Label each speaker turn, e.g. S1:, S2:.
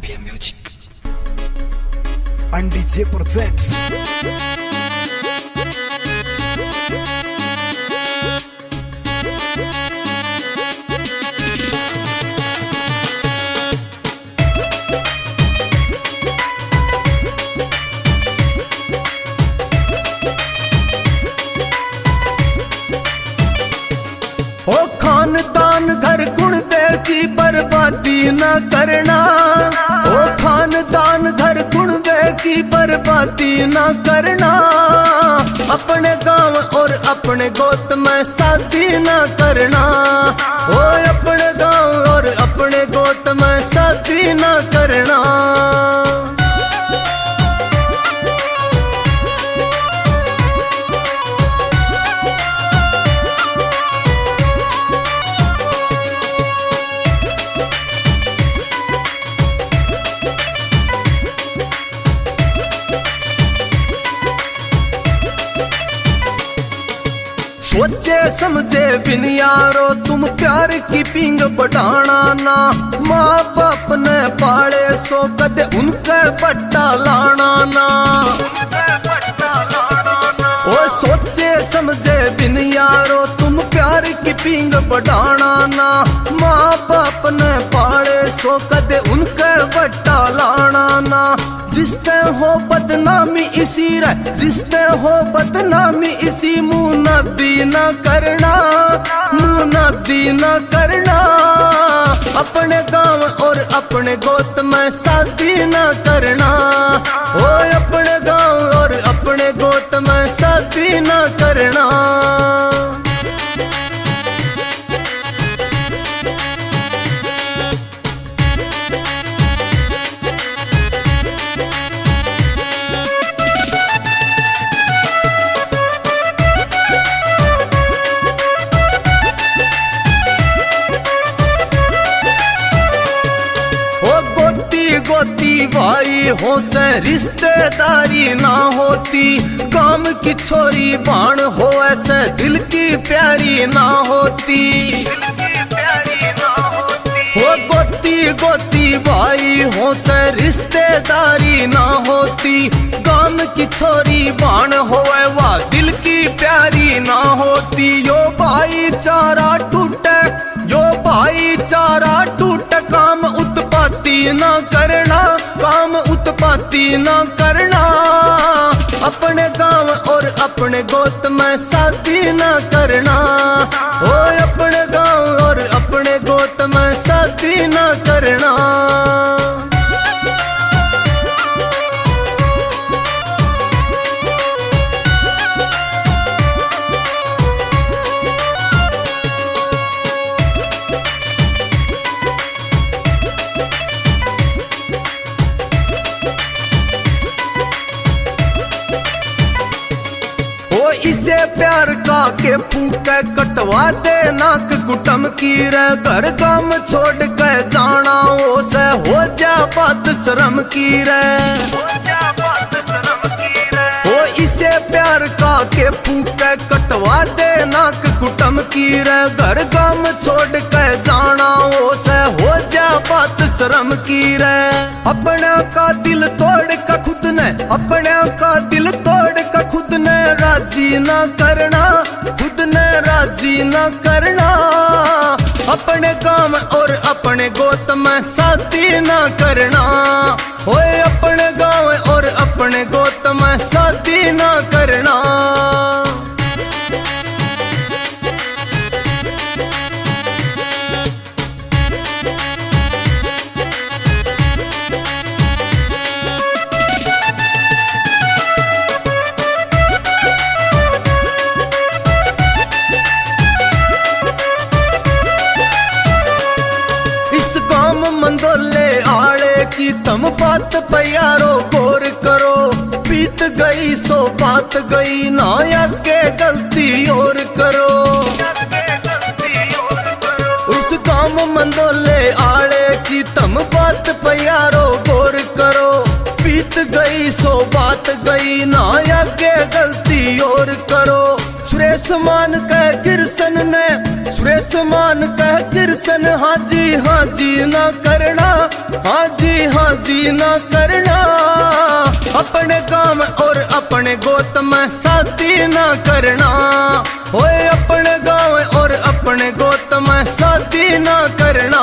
S1: SBM Music and DJ Projects.
S2: ओ खानदान घर गुण देव की बर्बादी न करना। ओ खानदान घर गुण देव की बर्बादी न करना। अपने गांव और अपने गोत में शादी न करना। ओ अपने गांव और अपने गोत में शादी न करना। सोचे समझे बिन यारो तुम प्यार की पिंग बढ़ाना ना। माँ बाप ने पाले सो कदे उनके पट्टा लाना ना। ओ सोचे समझे बिन यारो तुम प्यार की पिंग बढ़ाना ना। माँ बाप ने पाले सो कदे उनके पट्टा लाना ना। जिसते हो बदनामी इसी रे, जिसते हो बदनामी इसी मुँह नदी न करना। मुँह नदी न करना। अपने गांव और अपने गोत में शादी न करना। ओ अपने गांव और अपने गोत में शादी न करना। गोती भाई हो से रिश्तेदारी ना होती। काम की छोरी बाण हो ऐसे दिल की प्यारी ना होती। हो गोती भाई हो से रिश्तेदारी ना होती। काम की छोरी बाण हो वाह दिल की प्यारी ना होती। यो भाईचारा टूटे, यो भाईचारा टूटे। काम उत्पत्ति न करना, काम उत्पत्ति न करना। अपने गांव और अपने गोत में शादी न करना। ओ अपने गांव और अपने गोत में शादी न करना। इसे प्यार का के फूके कटवा दे नाक कुटम की रे। घर काम छोड़ के जाना ओ से हो जा बात शर्म की रे। ओ इसे प्यार का के फूके कटवा दे नाक कुटम की रे। घर काम छोड़ के जाना ओ से हो जा बात शर्म की रे। अपना का दिल तोड़ का खुद ने, अपना का दिल तोड़ का खुद ने राजी न करना। खुद ने राजी न करना। अपने गांव और अपने गोत में शादी न करना। ओए अपने गांव और अपने गोत में शादी न करना। मंदोले आड़े की तम बात प्यारो गौर करो। बीत गई सो बात गई ना आगे गलती और करो। इस काम मंदोले आड़े की तम बात प्यारो गौर करो। बीत गई सो बात गई ना आगे गलती और करो। सुरेश मान कह गिरसन ने, सुरेश मान कह गिरसन हाजी हाजी ना करना। हाँ जी ना करना, अपने गांव और अपने गोत में शादी ना करना। ओए अपने गांव और अपने गोत में शादी ना करना।